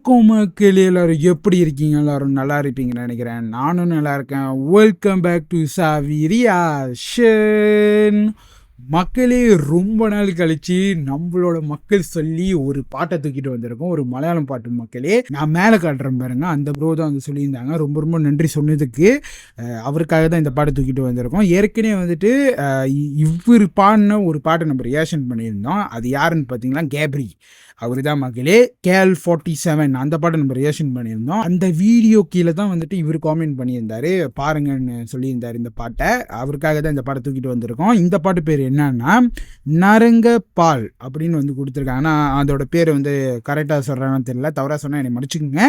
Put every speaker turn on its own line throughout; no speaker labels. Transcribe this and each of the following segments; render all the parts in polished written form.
வணக்கம் மக்களே, எல்லாரும் எப்படி இருக்கீங்க? எல்லாரும் நல்லா இருப்பீங்கன்னு நினைக்கிறேன். நானும் நல்லா இருக்கேன். வெல்கம் பேக் டு சாவி ரியாக்ஷன். மக்களே, ரொம்ப நாள் கழிச்சு நம்மளோட மக்கள் சொல்லி ஒரு பாட்டை தூக்கிட்டு வந்திருக்கோம். ஒரு மலையாளம் பாட்டு மக்களே. நான் மேலே காட்டுறேன் பாருங்க. அந்த ப்ரோ தான் வந்து சொல்லியிருந்தாங்க. ரொம்ப ரொம்ப நன்றி சொன்னதுக்கு. அவருக்காக தான் இந்த பாட்டை தூக்கிட்டு வந்திருக்கோம். ஏற்கனவே வந்துட்டு இவர் பாடின ஒரு பாட்டை நம்ம ரியாக்ஷன் பண்ணியிருந்தோம். அது யாருன்னு பார்த்தீங்கன்னா கேப்ரி. அவர் தான் மக்களே. KL47 அந்த பாட்டை நம்ம ரியாக்ஷன் பண்ணியிருந்தோம். அந்த வீடியோ கீழே தான் வந்துட்டு இவர் காமெண்ட் பண்ணியிருந்தாரு, பாருங்கன்னு சொல்லியிருந்தார் இந்த பாட்டை. அவருக்காக தான் இந்த பாட்டை தூக்கிட்டு வந்திருக்கோம். இந்த பாட்டு பேர் என்னன்னா நரங்க பால் அப்படின்னு வந்து கொடுத்துருக்காங்க. ஆனால் அதோட பேர் வந்து கரெக்டாக சொல்கிறாங்கன்னு தெரியல, தவறாக சொன்னால் என்னை மன்னிச்சுக்கோங்க.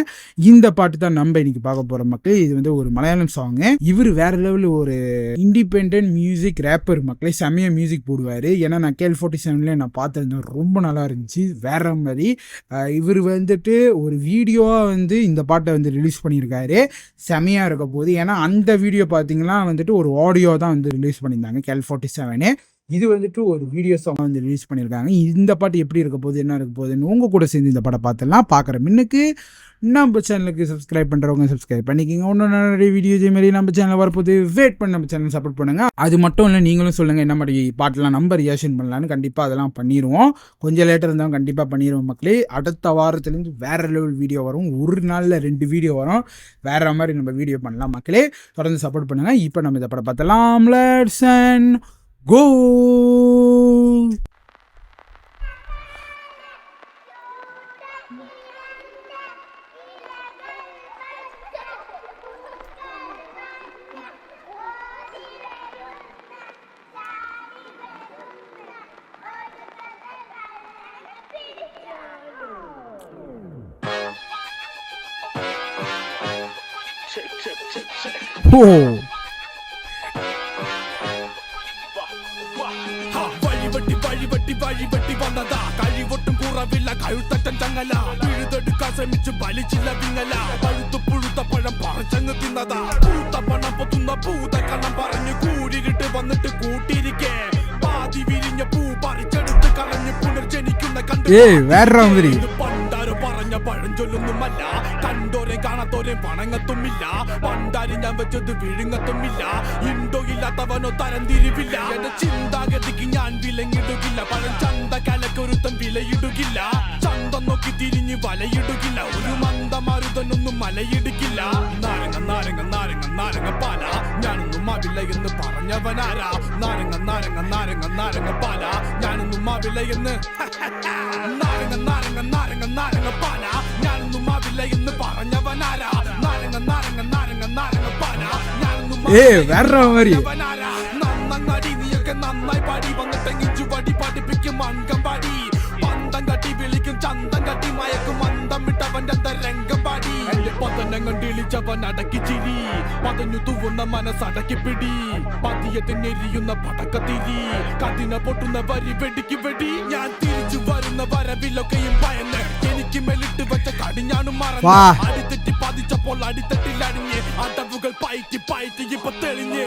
இந்த பாட்டு தான் நம்ம இன்னைக்கு பார்க்க போகிற மக்கள். இது வந்து ஒரு மலையாளம் சாங்கு. இவர் வேற லெவலில் ஒரு இண்டிபெண்ட் மியூசிக் ரேப்பர் மக்களே. செம்மையாக மியூசிக் போடுவார். ஏன்னா நான் KL47 நான் பார்த்துருந்தேன், ரொம்ப நல்லா இருந்துச்சு. வேற மாதிரி இவர் வந்துட்டு ஒரு வீடியோவாக வந்து இந்த பாட்டை வந்து ரிலீஸ் பண்ணியிருக்காரு. செமையாக இருக்க போகுது. ஏன்னா அந்த வீடியோ பார்த்தீங்கன்னா வந்துட்டு ஒரு ஆடியோ தான் வந்து ரிலீஸ் பண்ணியிருந்தாங்க KL47. இது வந்துட்டு ஒரு வீடியோ சாங் வந்து ரிலீஸ் பண்ணியிருக்காங்க. இந்த பாட்டு எப்படி இருக்க போகுது, என்ன இருக்க போகுதுன்னு உங்கள் கூட சேர்ந்து இந்த பாட்டை பார்த்துலாம். பார்க்குற முன்னுக்கு நம்ம சேனலுக்கு சப்ஸ்கிரைப் பண்ணுறவங்க சப்ஸ்கிரைப் பண்ணிக்கிங்க. ஒன்றும் நிறைய வீடியோ இதே மாதிரி நம்ம சேனலில் வரப்போது வெயிட் பண்ணி நம்ம சேனல் சப்போர்ட் பண்ணுங்கள். அது மட்டும் இல்லை, நீங்களும் சொல்லுங்கள் என்ன மாதிரி பாட்டெலாம் நம்ம ரியாக்ஷன் பண்ணலான்னு. கண்டிப்பாக அதெல்லாம் பண்ணிடுவோம். கொஞ்சம் லேட்டாக இருந்தாலும் கண்டிப்பாக பண்ணிடுவோம் மக்களே. அடுத்த வாரத்துலேருந்து வேறு லெவல் வீடியோ வரும். ஒரு நாளில் 2 வீடியோ வரும். வேறு மாதிரி நம்ம வீடியோ பண்ணலாம் மக்களே. தொடர்ந்து சப்போர்ட் பண்ணுங்கள். இப்போ நம்ம இதை படம் பார்த்தலாம். Let's and go. Oh.
വഴിവെട്ടി വന്നതാ കഴിവൊട്ടും കുറവില്ല കഴുത്തറ്റൻ ചങ്ങല പിഴുതെടുക്കാൻ ശ്രമിച്ചു വലിച്ചില്ല വിങ്ങല പഴുത്തു പുഴുത്ത പഴം പറിച്ചങ്ങ് തിന്നതാ പൂത്ത പണം പൊത്തുന്ന ഭൂതക്കണ്ണം പറഞ്ഞു കൂരിട്ട് വന്നിട്ട് കൂട്ടിരിക്കേ പാതി വിരിഞ്ഞ പൂ പറിച്ചെടുത്ത് കളഞ്ഞ് പുനർജനിക്കുന്ന പണ്ടാരോ പറഞ്ഞ പഴഞ്ചൊല്ലൊന്നുമല്ല കണ്ടോരെ കാണാത്തോരെ പണങ്ങത്തുമില്ല പണ്ടാരി ഞാൻ വെച്ചത് വിഴുങ്ങത്തുമില്ല ഇണ്ടോ ഇല്ലാത്തവനോ തരംതിരിവില്ല എന്റെ ചിന്താഗതിക്ക് ഞാൻ വിലങ്ങിടുകില്ല പഴം ചന്ത കലക്കൊരുത്തം വിലയിടുകില്ല ചന്തം നോക്കി തിരിഞ്ഞ് വലയിടുകില്ല ഒരു മന്ദമരുതനൊന്നും മലയിടുകില്ല നാരങ്ങ നാരങ്ങ നാരങ്ങ നാരങ്ങ പാല ഞാനൊന്നും ആവില്ല എന്ന് പറഞ്ഞവനാരാ നാരങ്ങ നാരങ്ങ നാരങ്ങ നാരങ്ങ പാല ഞാനൊന്നും ആവില്ല എന്ന് നാരങ്ങ നാരങ്ങ നാരങ്ങ നാരങ്ങ പാല ഞാനൊന്നും ആവില്ല എന്ന് പറഞ്ഞവനാരാ നാരങ്ങ നാരങ്ങ നാരങ്ങ നാരങ്ങ പാല ഞാനൊന്നും നന്നങ്ങടി നീയൊക്കെ നന്നായി പാടി വന്നിട്ടെങ്കിൽ ചുവടി പഠിപ്പിക്കും അംഗം പാടി പന്തം കട്ടി വിളിക്കും ചന്തം കട്ടി മയക്കും മന്ദം വിട്ടവന്റെ രംഗം പാടി എന്റെ പതനം കണ്ടിളിച്ചവൻ അടക്കി ചിരി പതഞ്ഞു തൂവുന്ന മനസ്സടക്കി പിടി പതിയത്തിനെരിയുന്ന പടക്കത്തിരി കതിന പൊട്ടുന്ന വരി വെടിക്ക് വെടി ഞാൻ തിരിച്ചു വരുന്ന വരവിലൊക്കെയും ഭയന്ന് എനിക്ക് മേലിട്ട് വെച്ച കടിഞ്ഞാണും മറന്ന് അടിത്തെറ്റി പതിച്ചപ്പോൾ അടിത്തട്ടിൽ അടിഞ്ഞ് അടവുകൾ പയറ്റി പയറ്റി ഇപ്പൊ തെളിഞ്ഞ്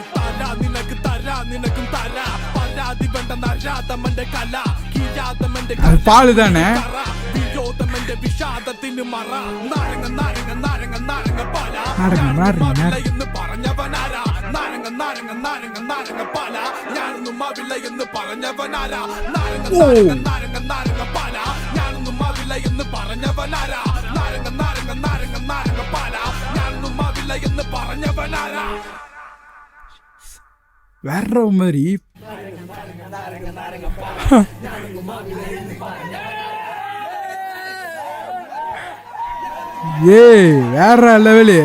തരാ നിനക്കും തരാ പരാതി വേണ്ട നരാതമന്റെ കല കിരാതമന്റെ വിരോധമന്റെ വിഷാദത്തിന് മറ നാരങ്ങ നാരങ്ങ നാരങ്ങ നാരങ്ങ പാല എന്ന് പറഞ്ഞവനാരാ നാരങ്ങ നാരങ്ങ നാരങ്ങ നാരങ്ങ പാല ഞാനൊന്നും ആവില്ല എന്ന് പറഞ്ഞവനാരാ നാരങ്ങ നാരങ്ങ നാരങ്ങ നാരങ്ങ പാല ഞാനൊന്നും ആവില്ല എന്ന് പറഞ്ഞവനാരാ നാരങ്ങ നാരങ്ങ നാരങ്ങ നാരങ്ങ പാല ഞാനൊന്നും ആവില്ല എന്ന് പറഞ്ഞവനാരാ
வேற மாதிரி வேற லெவலு.